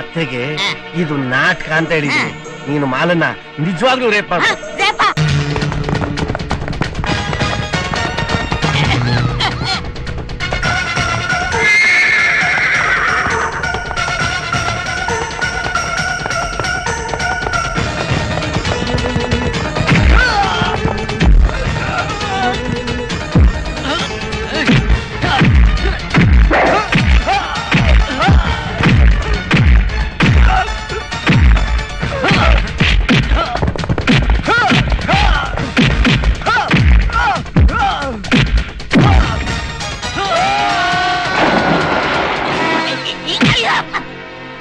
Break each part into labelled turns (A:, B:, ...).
A: ಅತ್ತೆಗೆ ಇದು ನಾಟಕ ಅಂತ ಹೇಳಿದ್ದೀನಿ. ನೀನು ಮಾಲನ್ನ ನಿಜವಾಗ್ಲೂ ರೇಪ್ ಮಾಡು.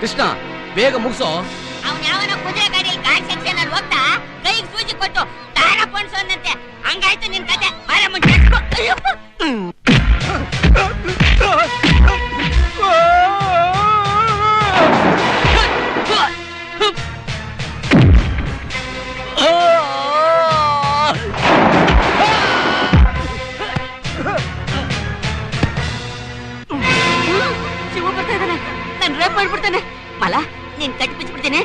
B: ಕೃಷ್ಣ ಬೇಗ ಮುಗಿಸೋ.
C: ಅವನ್ ಯಾವನ ಕುದುರೆ ಗಾಡಿಯಲ್ಲಿ ಗಾಡಿ ಸೆಕ್ಷನ್ ಅಲ್ಲಿ ಹೋಗ್ತಾ ಕೈಗೆ ಸೂಜಿ ಕೊಟ್ಟು ತಾರ ಪೊಣ್ಸೋನಂತೆ. ಹಂಗಾಯ್ತು ನಿನ್ ಕತೆ. ಬಾರ ಮುಂಚೆ ಶಿವ ಬರ್ತಾ ಇದ್ದಾನೆ. ನಾನು ರೇಪ್ ಮಾಡ್ಬಿಡ್ತೇನೆ. ಮಲ ನೀನ್ ಕಟ್ಟಿ ಬಿಚ್ಬಿಡ್ತೀನಿ.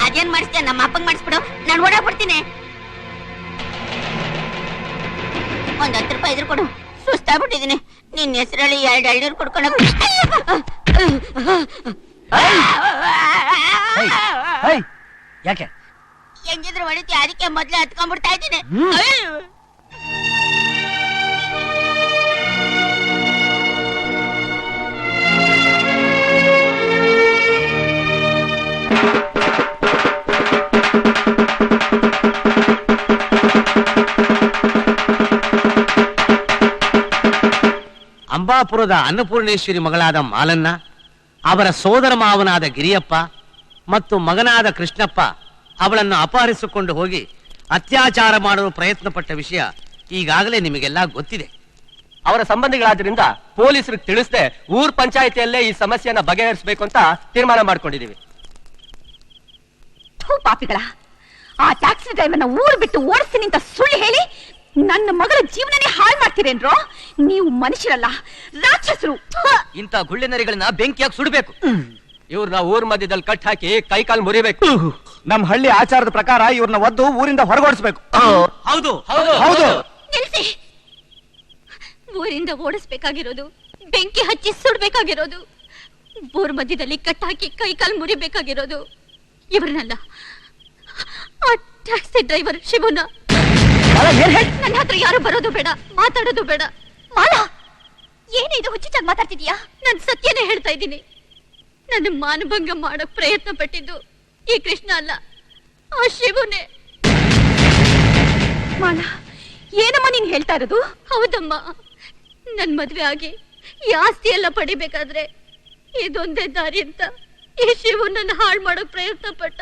C: ಅದೇನ್ ಮಾಡಿಸ್ತೇನೆ ನಮ್ಮ ಅಪ್ಪಂಗ್ ಮಾಡಿಸ್ಬಿಡು. ನಾನು ಓಡಾಡ್ಬಿಡ್ತೀನಿ. ಒಂದ್ 10 ರೂಪಾಯಿ ಇದ್ರು ಕೊಡು. ಸುಸ್ತಾಗ್ಬಿಟ್ಟಿದೀನಿ. ನಿನ್ ಹೆಸರಲ್ಲಿ 2 ಎಳ್ನೀರು ಕುಡ್ಕೊಂಡು
A: ಯಾಕೆ
C: ಹೆಂಗಿದ್ರು ಹೊಡಿತಿ. ಅದಕ್ಕೆ ಮೊದ್ಲೇ ಹತ್ಕೊಂಡ್ಬಿಡ್ತಾ ಇದ್ದೀನಿ.
B: ಅಂಬಾಪುರದ ಅನ್ನಪೂರ್ಣೇಶ್ವರಿ ಮಗಳಾದ ಮಾಲನ್ನ, ಅವರ ಸೋದರ ಮಾವನಾದ ಗಿರಿಯಪ್ಪ ಮತ್ತು ಮಗನಾದ ಕೃಷ್ಣಪ್ಪ ಅವಳನ್ನು ಅಪಹರಿಸಿಕೊಂಡು ಹೋಗಿ ಅತ್ಯಾಚಾರ ಮಾಡಲು ಪ್ರಯತ್ನ ಪಟ್ಟ ವಿಷಯ ಈಗಾಗಲೇ ನಿಮಗೆಲ್ಲ ಗೊತ್ತಿದೆ.
D: ಅವರ ಸಂಬಂಧಿಗಳಾದ್ರಿಂದ ಪೊಲೀಸರಿಗೆ ತಿಳಿಸದೆ ಊರ್ ಪಂಚಾಯಿತಿಯಲ್ಲೇ ಈ ಸಮಸ್ಯೆಯನ್ನ ಬಗೆಹರಿಸಬೇಕು ಅಂತ ತೀರ್ಮಾನ ಮಾಡ್ಕೊಂಡಿದೀವಿ.
E: ಪಾಪಿಗಳ, ಆ ಟ್ಯಾಕ್ಸಿ ಡ್ರೈವರ್ನ ಊರು ಬಿಟ್ಟು ಓಡಿಸ್ತೀನಿ ಅಂತ ಸುಳ್ಳು ಹೇಳಿ ನನ್ನ ಮಗಳ ಜೀವನನೇ ಹಾಳು ಮಾಡ್ತೀರೇನ್ರೋ? ನೀವು ಮನುಷ್ಯರಲ್ಲ, ರಾಕ್ಷಸರು.
B: ಇಂಥ ಗುಳ್ಳೆನರಿಗಳನ್ನ ಬೆಂಕಿಯಾಗಿ ಸುಡಬೇಕು.
D: ಇವ್ರನ್ನ ಊರ್ ಮಧ್ಯದಲ್ಲಿ ಕಟ್ ಹಾಕಿ ಕೈಕಾಲು ಮುರಿಬೇಕು.
A: ನಮ್ ಹಳ್ಳಿ ಆಚಾರದ ಪ್ರಕಾರ ಇವ್ರನ್ನ ಒದ್ದು ಊರಿಂದ ಹೊರಗೋಡಿಸ್ಬೇಕು.
B: ಹೌದು
A: ಹೌದು.
E: ನಿಲ್ಸಿ. ಊರಿಂದ ಓಡಿಸ್ಬೇಕಾಗಿರೋದು, ಬೆಂಕಿ ಹಚ್ಚಿ ಸುಡ್ಬೇಕಾಗಿರೋದು, ಊರ್ ಮಧ್ಯದಲ್ಲಿ ಕಟ್ಟಾಕಿ ಕೈಕಾಲು ಮುರಿಬೇಕಾಗಿರೋದು ಇವ್ರನ್ನಲ್ಲ, ಆ ಟ್ಯಾಕ್ಸಿ ಡ್ರೈವರ್ ಶಿವನ. ನನ್ನ ಹತ್ರ ಯಾರು ಬರೋದು ಬೇಡ, ಮಾತಾಡೋದು ಬೇಡ. ಮಾಲಾ, ಏನಿದು ಹುಚ್ಚುಚ್ಚಾಗಿ ಮಾತಾಡ್ತಿದೀಯಾ? ನಾನು ಸತ್ಯನೇ ಹೇಳ್ತಾ ಇದ್ದೀನಿ. ನನ್ನ ಮಾನಭಂಗ ಮಾಡಕ್ ಪ್ರಯತ್ನ ಪಟ್ಟಿದ್ದು ಈ ಕೃಷ್ಣ ಅಲ್ಲ, ಆ ಶಿವನೇ. ಮಾಲಾ, ಏನಮ್ಮ ನೀನ್ ಹೇಳ್ತಾ ಇರೋದು? ಹೌದಮ್ಮ, ನನ್ ಮದ್ವೆ ಆಗಿ ಈ ಆಸ್ತಿ ಎಲ್ಲ ಪಡಿಬೇಕಾದ್ರೆ ಇದೊಂದೇ ದಾರಿ ಅಂತ ಈ ಶಿವು ನನ್ನ ಹಾಳು ಮಾಡೋಕ್ ಪ್ರಯತ್ನ ಪಟ್ಟ.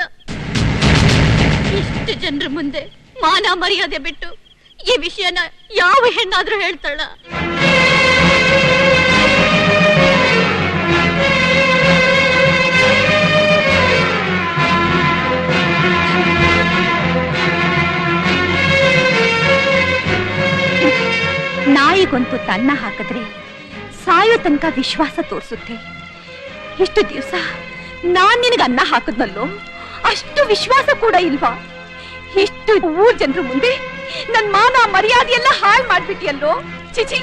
E: ಇಷ್ಟು ಜನರ ಮುಂದೆ ಮಾನ ಮರ್ಯಾದೆ ಬಿಟ್ಟು ಈ ವಿಷಯನ ಯಾವ ಹೆಣ್ಣಾದ್ರೂ ಹೇಳ್ತಾಳ? ನಾಯಿಗೊಂದು ತನ್ನ ಹಾಕಿದ್ರೆ ಸಾಯೋ ತನಕ ವಿಶ್ವಾಸ ತೋರಿಸುತ್ತೆ. ಎಷ್ಟು ದಿವಸ ನಾನ್ ನಿನಗೆ ಅನ್ನ ಹಾಕದ್ನಲ್ಲೋ, ಅಷ್ಟು ವಿಶ್ವಾಸ ಕೂಡ ಇಲ್ವಾ? ಎಷ್ಟು ಊರ್ ಜನರ ಮುಂದೆ ನನ್ ಮಾನ ಮರ್ಯಾದೆ ಎಲ್ಲ ಹಾಳು ಮಾಡ್ಬಿಟ್ಟಿಯಲ್ಲೋ. ಚಿಚಿ,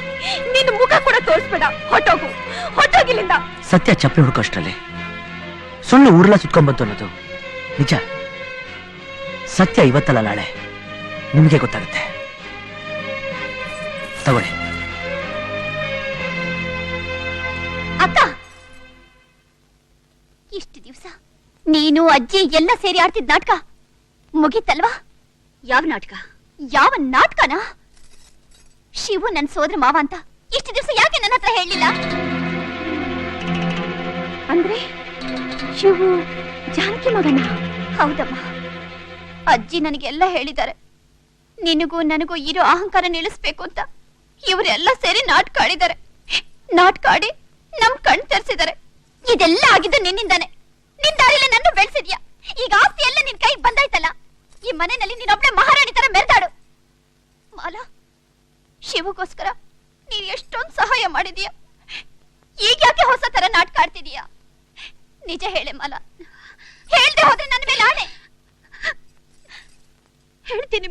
E: ನಿನ್ನ ಮುಖ ಕೂಡ ತೋರಿಸ್ಬೇಡ. ಹೊಟ್ಟೋಗು, ಹೊಟ್ಟೋಗಿಲ್ಲಿಂದ.
A: ಸತ್ಯ ಚಪ್ಪಲಿ ಹುಡುಕಷ್ಟರಲ್ಲಿ ಸುಳ್ಳು ಊರ್ಲ ಸುತ್ಕೊಂಡ್ಬಂತು ಅನ್ನೋದು ನಿಜ. ಸತ್ಯ ಇವತ್ತಲ್ಲ ನಾಳೆ ನಿಮ್ಗೆ ಗೊತ್ತಾಗುತ್ತೆ. ತಗೊಳ್ಳಿ.
E: ಅಕ್ಕ, ಇಷ್ಟು ದಿವಸ ನೀನು ಅಜ್ಜಿ ಎಲ್ಲ ಸೇರಿ ಆಡ್ತಿದ್ ನಾಟಕ ಮುಗೀತಲ್ವಾ? ಯಾವ ನಾಟಕ? ಯಾವ ನಾಟಕನ? ಶಿವು ನನ್ ಸೋದರ ಮಾವ ಅಂತ ಇಷ್ಟು ದಿವಸ ಯಾಕೆ ನನ್ನ ಹತ್ರ ಹೇಳಿಲ್ಲ? ಅಂದ್ರೆ ಶಿವು ಜಾನಕಿ ಮಗನ? ಹೌದಮ್ಮ, ಅಜ್ಜಿ ನನಗೆಲ್ಲ ಹೇಳಿದ್ದಾರೆ. ನಿನಗೂ ನನಗೂ ಇರೋ ಅಹಂಕಾರ ನಿಲ್ಲಿಸ್ಬೇಕು ಅಂತ ಇವರೆಲ್ಲ ಸೇರಿ ನಾಟಕ ಆಡಿದ್ದಾರೆ. ನಾಟಕ ಆಡಿ ನಮ್ ಕಣ್ ತರಿಸಿದ್ದಾರೆ. ಇದೆಲ್ಲ ಆಗಿದ್ದು ನಿನ್ನಿಂದಾನೆ. ನಿನ್ ದಾರಿಲಿ ನನ್ನ ಬೆಳೆಸಿದ್ಯಾ. ಈಗ ಆಸ್ತಿ ಎಲ್ಲ ನಿನ್ ಕೈಗೆ ಬಂದಾಯ್ತಲ್ಲ. ಈ ಮನೆಯಲ್ಲಿ ನೀನೊಬ್ಳೆ ಮಹಾರಾಣಿ ತರ ಮೆರೆದಾಡು. ಮಾಲಾ, ಶಿವಗೋಸ್ಕರ ನೀನ್ ಎಷ್ಟೊಂದು ಸಹಾಯ ಮಾಡಿದೀಯ. ಈಗ ಯಾಕೆ ಹೊಸ ತರ ನಾಟಕ ಆಡ್ತಿದೀಯ? ನಿಜ ಹೇಳೆ ಮಾಲಾ,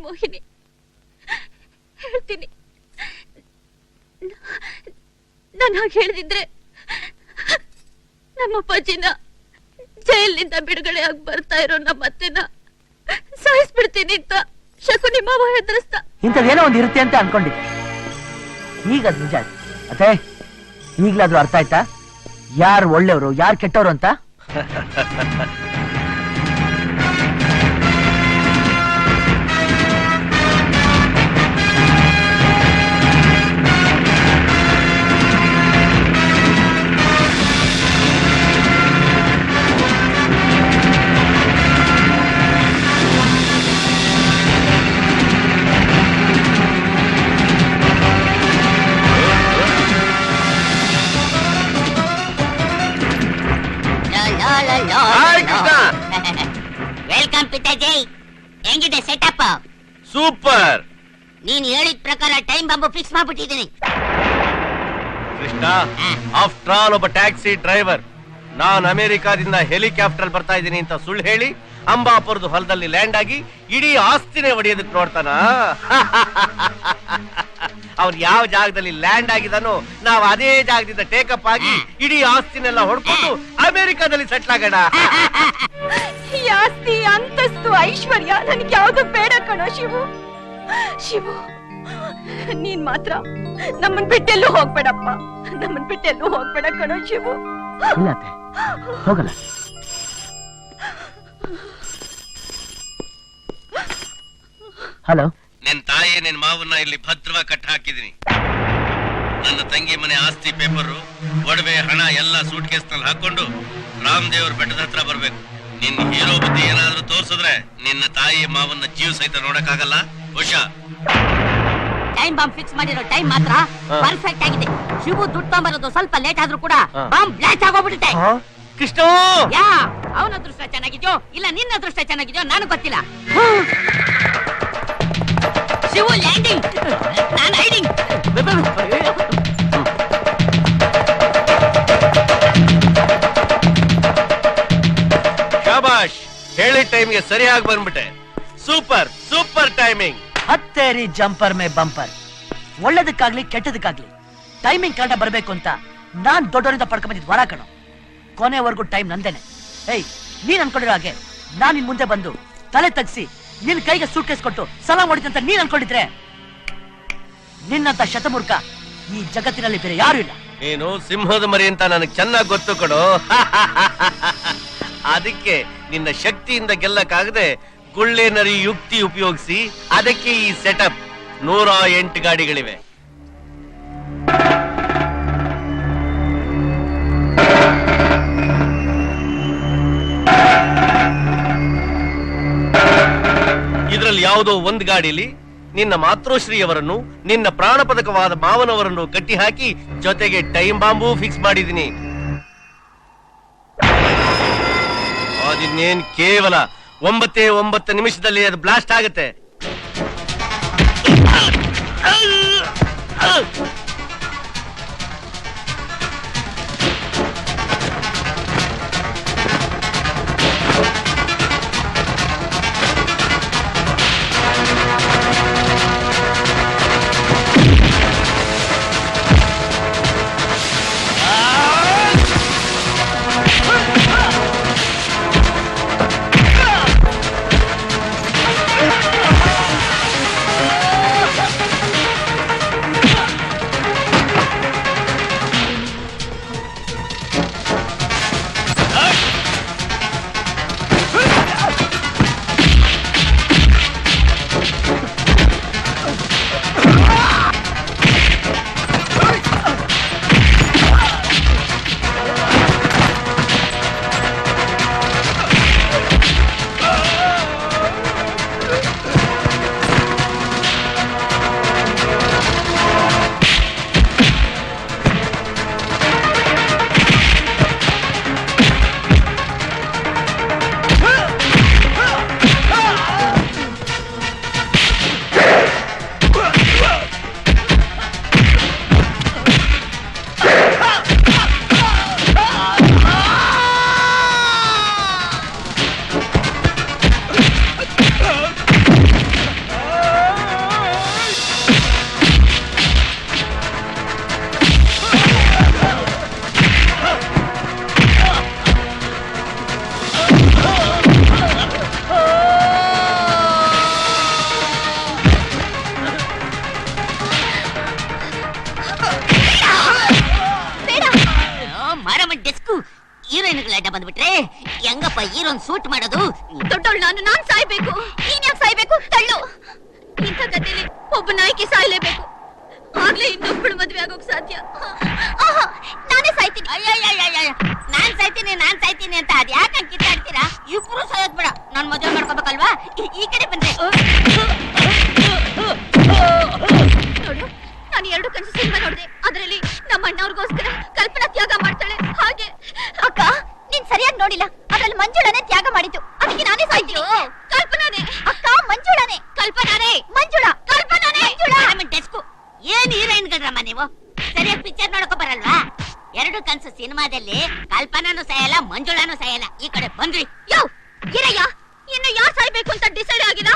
E: ಮೋಹಿನಿ, ಹೇಳ್ತೀನಿ. ನಾನು ಹಾಗೆ ಹೇಳ್ದಿದ್ರೆ ನಮ್ಮ ಅಪ್ಪಾಜಿನ ಜೈಲಿನಿಂದ ಬಿಡುಗಡೆ ಆಗಿ ಬರ್ತಾ ಇರೋ ನಮ್ಮ ಅತ್ತೆನ ಸಾಯಿಸ್ಬಿಡ್ತೀನಿ ಅಂತ ಶಕುನಿ ಮಾವ ಹೆದರಿಸ್ತ.
F: ಇಂಥದ್ದೇನೋ ಒಂದು ಇರುತ್ತೆ ಅಂತ ಅನ್ಕೊಂಡಿದ್ದೆ. ಈಗ ಅದು ನಿಜ ಆಯ್ತು. ಅತ್ತೆ, ಈಗ್ಲಾದ್ರೂ ಅರ್ಥ ಆಯ್ತಾ ಯಾರು ಒಳ್ಳೆಯವರು ಯಾರು ಕೆಟ್ಟವರು ಅಂತ?
C: ವೆಲ್ಕಮ್ ಪಿತಾಜಿ. ಹೆಂಗಿದೆ ಸೆಟಪ್?
A: ಸೂಪರ್.
C: ನೀನ್ ಹೇಳಿದ ಪ್ರಕಾರ ಟೈಮ್ ಬಾಂಬು ಫಿಕ್ಸ್ ಮಾಡ್ಬಿಟ್ಟಿದ್ದೀನಿ.
A: ಕೃಷ್ಣ, ಆಫ್ಟರ್ ಆಲ್ ಒಬ್ಬ ಟ್ಯಾಕ್ಸಿ ಡ್ರೈವರ್. ನಾನು ಅಮೆರಿಕಾದಿಂದ ಹೆಲಿಕಾಪ್ಟರ್ ಬರ್ತಾ ಇದ್ದೀನಿ ಅಂತ ಸುಳ್ಳು ಹೇಳಿ ಅಂಬಾಪುರದ ಹೊಲದಲ್ಲಿ ಲ್ಯಾಂಡ್ ಆಗಿ ಇಡೀ ಆಸ್ತಿನೇ ಒಡೆಯೋದಕ್ಕೆ ನೋಡ್ತಾನ. ಅವ್ನು ಯಾವ ಜಾಗದಲ್ಲಿ ಲ್ಯಾಂಡ್ ಆಗಿದಾನೋ ನಾವು ಅದೇ ಜಾಗದಿಂದ ಟೇಕಪ್ ಆಗಿ ಇಡೀ ಆಸ್ತಿನೆಲ್ಲ ಹೊಡ್ಕೊಂಡು ಅಮೆರಿಕಾದಲ್ಲಿ ಸೆಟ್ಲ್ ಆಗೋಣ.
E: ಈ ಆಸ್ತಿ, ಅಂತಸ್ತು, ಐಶ್ವರ್ಯ ನನಗೆ ಯಾವ್ದು ಬೇಡ ಕಣೋ ಶಿವು. ಶಿವು, ನೀನ್ ಮಾತ್ರ ನಮ್ಮನ್ ಬಿಟ್ಟೆಲ್ಲೂ ಹೋಗ್ಬೇಡಪ್ಪ. ನಮ್ಮನ್ ಬಿಟ್ಟೆಲ್ಲೂ ಹೋಗ್ಬೇಡ ಕಣೋ ಶಿವು.
F: ಇಲ್ಲ ಅತ್ತೆ, ಹೋಗಲ್ಲ. ಹಲೋ,
A: ನಿನ್ ತಾಯಿ ನಿನ್ ಮಾವನ್ನ ಇಲ್ಲಿ ಭದ್ರವಾಗಿ ಕಟ್ಟ ಹಾಕಿದೀನಿ. ನನ್ನ ತಂಗಿ ಮನೆ ಆಸ್ತಿ ಪೇಪರು, ಒಡವೆ, ಹಣ ಎಲ್ಲ ಸೂಟ್ ಕೇಸ್ ನಲ್ಲಿ ಹಾಕೊಂಡು ರಾಮದೇವ್ರ ಬೆಟ್ಟದ ಹತ್ರ ಬರ್ಬೇಕು. ನಿನ್ ಹೀರೋ ಬುದ್ಧಿ ಏನಾದ್ರೂ ತೋರ್ಸಿದ್ರೆ ನಿನ್ನ ತಾಯಿ ಮಾವನ್ನ ಜೀವ ಸಹಿತ ನೋಡಕ್ಕಾಗಲ್ಲ. ಹುಷಾ.
C: ಟೈಮ್ ಬಾಂಬ್ ಫಿಕ್ಸ್ ಮಾಡಿರೋ ಟೈಮ್ ಮಾತ್ರ ಪರ್ಫೆಕ್ಟ್ ಆಗಿದೆ. ಶಿವು ದುಡ್ಡು ತಗೊಂಬರೋದು ಸ್ವಲ್ಪ ಲೇಟ್ ಆದ್ರೂ ಕೂಡ ಬಾಂಬ್ ಬ್ಲಾಸ್ಟ್ ಆಗೋಗ್ಬಿಡುತ್ತೆ.
A: ಕೃಷ್ಣ,
C: ಯಾ ಅವನ ಅದೃಷ್ಟ ಚೆನ್ನಾಗಿದ್ಯೋ ಇಲ್ಲ ನಿನ್ನ ಅದೃಷ್ಟ ಚೆನ್ನಾಗಿದ್ಯೋ ನನಗೆ ಗೊತ್ತಿಲ್ಲ. ಶಿವು ಲ್ಯಾಂಡಿಂಗ್, ನಾನು ಹೈಡಿಂಗ್.
A: ಶಾಬಾಷ್, ಹೇಳಿದ ಟೈಮ್ಗೆ ಸರಿಯಾಗಿ ಬಂದ್ಬಿಟ್ಟೆ. Super super timing.
F: ಹತ್ತೇರಿ ಜಂಪರ್ ಮೇ ಬಂಪರ್. ಒಳ್ಳೇದಕ್ಕಾಗ್ಲಿ ಕೆಟ್ಟದಕ್ಕಾಗ್ಲಿ ಟೈಮಿಂಗ್ ಕರೆಕ್ಟ್ ಬರ್ಬೇಕು ಅಂತ ನಾನ್ ದೊಡ್ಡವರಿಂದ ಪಡ್ಕೊಂಡ್ ಬಂದಿದ್ ವರ ಕಣೋ. ಕೊನೆವರೆಗೂ ಟೈಮ್ ನಂದೇನೆ. ಏಯ್, ನೀನ್ ಅನ್ಕೊಂಡಿರೋ ಹಾಗೆ ನಾನ್ ನಿನ್ ಮುಂದೆ ಬಂದು ತಲೆ ತಗ್ಸಿ ನಿನ್ ಕೈಗೆ ಸೂಟ್ ಕೇಸ್ ಕೊಟ್ಟು ಸಲಾಂ ಹೊಡಿತಂತ ನೀನ್ ಅನ್ಕೊಂಡಿದ್ರೆ ನಿನ್ನಂತ ಶತಮೂರ್ಖ ಈ ಜಗತ್ತಿನಲ್ಲಿ ಬೇರೆ ಯಾರು ಇಲ್ಲ.
A: ನೀನು ಸಿಂಹದ ಮರಿ ಅಂತ ನನಗೆ ಚೆನ್ನಾಗಿ ಗೊತ್ತು ಕಣೋ. ಅದಕ್ಕೆ ನಿನ್ನ ಶಕ್ತಿಯಿಂದ ಗೆಲ್ಲಕ್ಕಾಗದೆ ಗುಳ್ಳೆ ನರಿ ಯುಕ್ತಿ ಉಪಯೋಗಿಸಿ ಅದಕ್ಕೆ ಈ ಸೆಟಪ್. 108 ಗಾಡಿಗಳಿವೆ. ಇದರಲ್ಲಿ ಯಾವುದೋ ಒಂದು ಗಾಡಿಲಿ ನಿನ್ನ ಮಾತೃಶ್ರೀಯವರನ್ನು, ನಿನ್ನ ಪ್ರಾಣ ಪದಕವಾದ ಮಾವನವರನ್ನು ಕಟ್ಟಿ ಹಾಕಿ ಜೊತೆಗೆ ಟೈಮ್ ಬಾಂಬು ಫಿಕ್ಸ್ ಮಾಡಿದೀನಿ. ಅದಿನ್ನೇನ್ ಕೇವಲ 9 ನಿಮಿಷದಲ್ಲಿ ಅದು ಬ್ಲಾಸ್ಟ್ ಆಗುತ್ತೆ.
C: ಒಂದ್ ಸೂಟ್ ಮಾಡೋದು.
E: ದೊಡ್ಡೋಳು ನಾನ್ ಸಾಯ್ಬೇಕು. ನೀನ್ ಯಾಕೆ ಸಾಯ್ಬೇಕು? ತಳ್ಳು. ಇಂಥ ಕಥೆಲಿ ಒಬ್ಬ ನಾಯಕಿ ಸಾಯ್ಲೇಬೇಕು, ಆಗ್ಲೇ ಇನ್ನೊಬ್ಬಳು ಮದ್ವೆ ಆಗೋಕ್ ಸಾಧ್ಯ. ನಾನೇ ಸಾಯ್ತೀನಿ.
C: ಅಯ್ಯಯ್ಯಯ್ಯಯ್ಯ, ನಾನ್ ಸಾಯ್ತೀನಿ ಅಂತ ಅದ್ ಯಾಕೆ ಕಿತ್ತಾಡ್ತೀರಾ? ಇಬ್ರು ಸಾಯೋದ್ ಬೇಡ, ನಾನ್ ಮದ್ವೆ ಮಾಡ್ಕೋಬೇಕಲ್ವಾ? ಈ ಕಡೆ ಬಂದ್ರೆ
E: ನೋಡು, ನಾನು 2 ಕನಸು ಸಿನಿಮಾ ನೋಡಿದೆ. ಅದರಲ್ಲಿ ನಮ್ಮ ಅಣ್ಣವ್ರಿಗೋಸ್ಕರ ಕಲ್ಪನಾ ತ್ಯಾಗ ಮಾಡ್ತಾಳೆ. ಹಾಗೆ ಅಕ್ಕ, ನೀನ್ ಸರಿಯಾಗಿ ನೋಡಿಲ್ಲ. ಅದ್ರಲ್ಲಿ ಮಂಜುಳಾನೇ ತ್ಯಾಗ ಮಾಡಿದ್ದು, ಅದಕ್ಕೆ ನಾನೇ ಸಾಯ್ತೀನಿ. ಕಲ್ಪನಾನೇ ಅಕ್ಕ, ಮಂಜುಳಾನೇ. ಕಲ್ಪನಾನೇ, ಮಂಜುಳಾ, ಕಲ್ಪನಾನೇ, ಮಂಜುಳಾ.
C: ಡೆಸ್ಕು ಏನ್ ಹೀರೋಯಿನ್ ಗಡ್ರಮ್ಮ ನೀವು? ಸರಿಯಾಗಿ ಪಿಕ್ಚರ್ ನೋಡಕೋ ಬರಲ್ವಾ? 2 ಕನಸು ಸಿನಿಮಾದಲ್ಲಿ ಕಲ್ಪನಾನು ಸಾಯಲ್ಲ, ಮಂಜುಳಾನು ಸಾಯಲ್ಲ. ಈ ಕಡೆ ಬಂದ್ರಿ.
E: ಯೋ ಇರಯ್ಯ, ಇನ್ನು ಯಾರು ಸಾಯ್ಬೇಕು ಅಂತ ಡಿಸೈಡ್ ಆಗಿಲ್ಲ.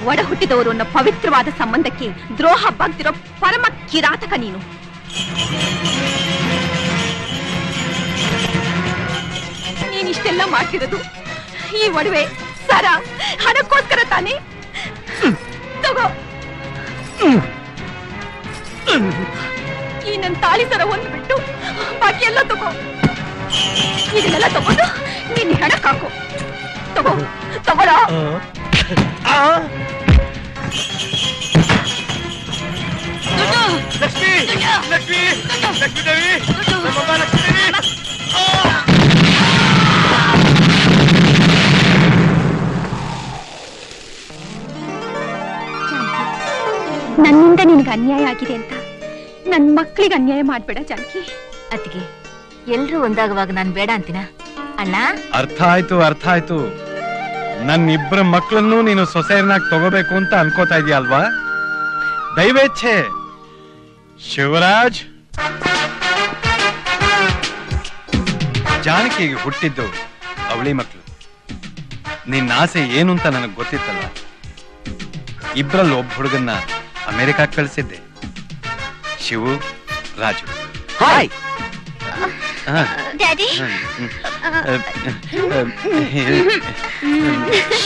E: ಒಡ ಹುಟ್ಟಿದವರು ಅನ್ನೋ ಪವಿತ್ರವಾದ ಸಂಬಂಧಕ್ಕೆ ದ್ರೋಹ ಬಗ್ದಿರೋ ಪರಮ ಕಿರಾತಕ ನೀನು. ನೀನಿಷ್ಟೆಲ್ಲ ಮಾಡ್ತಿರೋದು ಈ ಒಡವೆ ಸರ ಹಣಕ್ಕೋಸ್ಕರ ತಾನೇ? ತಗೋ, ಈ ನನ್ನ ತಾಳಿ ಸರ ಒಂದು ಬಿಟ್ಟು ಬಾಕಿ ಎಲ್ಲ ತಗೋ. ಇದನ್ನೆಲ್ಲ ತಗೊಂಡು ನೀನ್ ಹೆಣಕ್ ಹಾಕು. ತಗೋ, ತಗೋಳ.
A: ಲಕ್ಷ್ಮಿ, ಲಕ್ಷ್ಮಿ, ಲಕ್ಷ್ಮೀ ದೇವಿ, ನಮ್ಮಮ್ಮ ಲಕ್ಷ್ಮೀ ದೇವಿ.
E: ನನ್ನಿಂದ ನಿನ್ಗೆ ಅನ್ಯಾಯ ಆಗಿದೆ ಅಂತ ನನ್ ಮಕ್ಳಿಗೆ ಅನ್ಯಾಯ ಮಾಡ್ಬೇಡ ಜಾನಕಿ.
C: ಅತ್ತಿಗೆ, ಎಲ್ರೂ ಒಂದಾಗುವಾಗ ನಾನ್ ಬೇಡ ಅಂತೀನ ಅಣ್ಣ?
G: ಅರ್ಥ ಆಯ್ತು. ನನ್ನಿಬ್ಬರ ಮಕ್ಕಳನ್ನು ನೀನು ಸೊಸೆಯನ್ನಾಗಿ ತಗೋಬೇಕು ಅಂತ ಅನ್ಕೋತಾ ಇದೀಯ ಅಲ್ವಾ? ದೈವೇಚ್ಛೆ. ಶಿವರಾಜ್, ಜಾನಕಿಗೆ ಹುಟ್ಟಿದ್ದು ಅವಳಿ ಮಕ್ಕಳು. ನಿನ್ನ ಆಸೆ ಏನು ಅಂತ ನನಗೆ ಗೊತ್ತಿತ್ತಲ್ಲ. ಇಬ್ರಲ್ಲಿ ಒಬ್ಬ ಹುಡುಗನ್ನ ಅಮೆರಿಕಕ್ಕೆ ಕಳಿಸಿದ್ದೆ. ಶಿವು, ರಾಜು.
B: ಹಾಯ್.
E: ಡ್ಯಾಡಿ,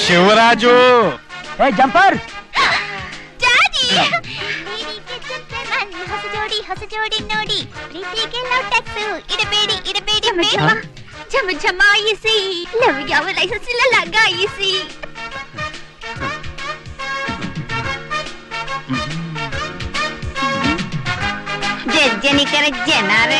G: ಶಿವರಾಜು.
F: ಏ ಜಂಪರ್,
E: ಡ್ಯಾಡಿ. ಹೊಸ ಜೋಡಿ ನೋಡಿ, ಪ್ರೀತಿಗೆ ಲವ್ ಟ್ಯಾಕ್ಸ್ ಇಡಬೇಡಿ ಜಮ ಜಮಾಯಿಸಿ, ಲವ್ ಯಾವ ಲೈಸೆನ್ಸ್ ಇಲ್ಲ ಲಗಾಯಿಸಿ.
C: ಜನಿಕರ ಜನರೇ